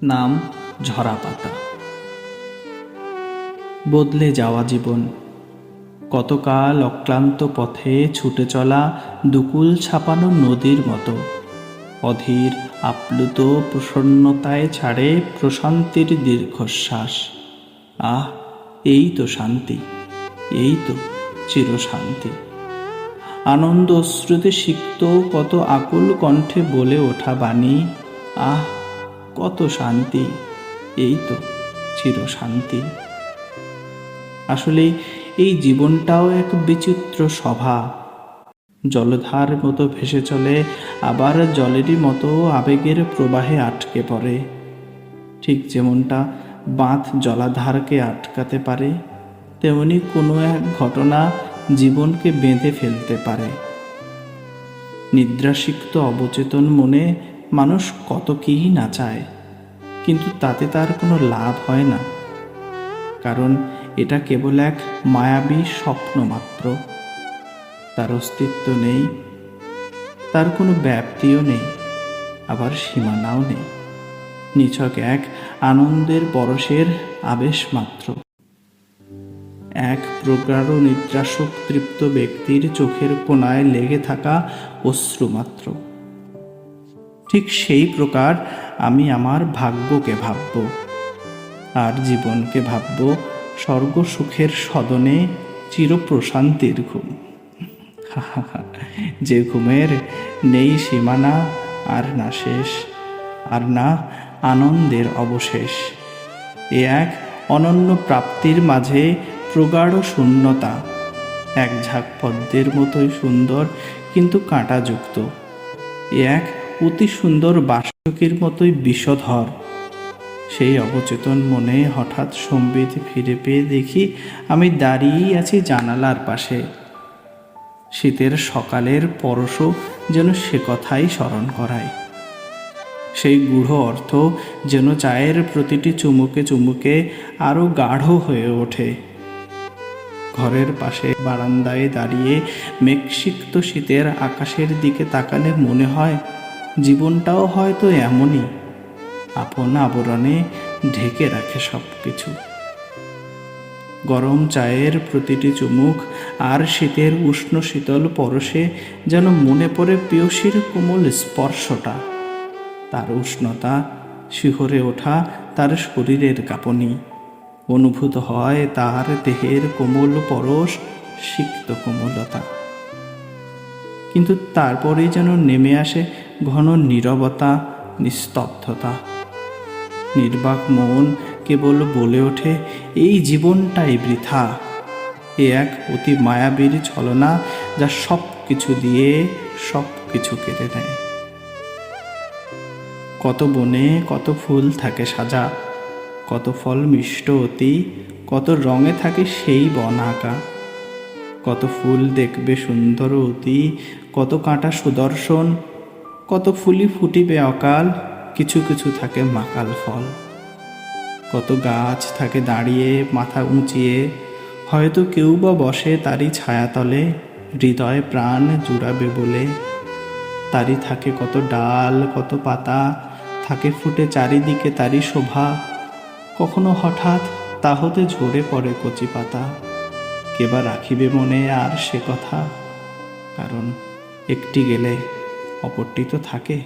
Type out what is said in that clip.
নাম ঝরা পাতা। বদলে যাওয়া জীবন, কতকাল অক্লান্ত পথে ছুটে চলা দুকুল ছাপানো নদীর মতো অধীর আপ্লুত প্রসন্নতায় ছাড়ে প্রশান্তির দীর্ঘশ্বাস। আহ, এই তো শান্তি, এই তো চিরশান্তি। আনন্দ অশ্রুতে সিক্ত কত আকুল কণ্ঠে বলে ওঠা বাণী, আহ কত শান্তি, এই তো চিরশান্তি। আসলে এই জীবনটাও এক বিচিত্র সভা, জলধার মতো ভেসে চলে, আবার জলেরই মতো আবেগের প্রবাহে আটকে পড়ে। ঠিক যেমনটা বাঁধ জলাধারকে আটকাতে পারে, তেমনি কোনো এক ঘটনা জীবনকে বেঁধে ফেলতে পারে। নিদ্রাসিক্ত অবচেতন মনে মানুষ কত কী না চায়, কিন্তু তাতে তার কোনো লাভ হয় না, কারণ এটা কেবল এক মায়াবী স্বপ্ন মাত্র। তার অস্তিত্ব নেই, তার কোনো ব্যাপ্তিও নেই, আবার সীমানাও নেই। নিছক এক আনন্দের পরশের আবেশ মাত্র, এক প্রগাঢ় নিদ্রাসুখ তৃপ্ত ব্যক্তির চোখের কোণায় লেগে থাকা অশ্রু মাত্র। ঠিক সেই প্রকার আমি আমার ভাগ্যকে ভাবব, আর জীবনকে ভাবব স্বর্গ সুখের সদনে চিরপ্রশান্তির ঘুম। যে ঘুমের নেই সীমানা, আর না শেষ, আর না আনন্দের অবশেষ। এ এক অনন্য প্রাপ্তির মাঝে প্রগাঢ় শূন্যতা, এক ঝাঁক পদ্মের মতোই সুন্দর কিন্তু কাঁটাযুক্ত। এ এক অতি সুন্দর বাসকির মতোই বিষধর। সেই অবচেতন মনে হঠাৎ সম্বিত ফিরে পেয়ে দেখি আমি দাঁড়িয়েই আছি জানালার পাশে। শীতের সকালের পরশও যেন সে কথাই স্মরণ করায়। সেই গূঢ় অর্থ যেন চায়ের প্রতিটি চুমুকে চুমুকে আরও গাঢ় হয়ে ওঠে। ঘরের পাশে বারান্দায় দাঁড়িয়ে মেঘসিক্ত শীতের আকাশের দিকে তাকালে মনে হয় জীবনটাও হয়তো এমনই, আপন আবরণে ঢেকে রাখে সব কিছু। গরম চায়ের প্রতিটি চুমুক আর শীতের উষ্ণ শীতল পরশে যেন মনে পড়ে প্রেয়সীর কোমল স্পর্শটা, তার উষ্ণতা, শিহরে ওঠা তার শরীরের কাঁপনি। অনুভূত হয় তার দেহের কোমল পরশ, সিক্ত কোমলতা। কিন্তু তারপরেই যেন নেমে আসে ঘন নীরবতা, নিস্তব্ধতা। নির্বাক মন কেবল বলে ওঠে, এই জীবনটাই বৃথা। এ এক অতি মায়াবীর ছলনা, যা সব কিছু দিয়ে সব কিছু কেড়ে নেয়। কত বনে কত ফুল থাকে সাজা, কত ফল মিষ্ট অতি, কত রঙে থাকে সেই বন আঁকা। কত ফুল দেখবে সুন্দর অতি, কত কাঁটা সুদর্শন, কত ফুলই ফুটিবে অকাল, কিছু কিছু থাকে মাকাল ফল। কত গাছ থাকে দাঁড়িয়ে মাথা উঁচিয়ে, হয়তো কেউ বা বসে তারই ছায়াতলে, হৃদয় প্রাণ জুড়াবে বলে। তারই থাকে কত ডাল কত পাতা, থাকে ফুটে চারিদিকে তারই শোভা। কখনো হঠাৎ তা হতে ঝরে পড়ে কচি পাতা, কেবা রাখিবে মনে আর সে কথা, কারণ একটি গেলে অপরটি তো থাকে।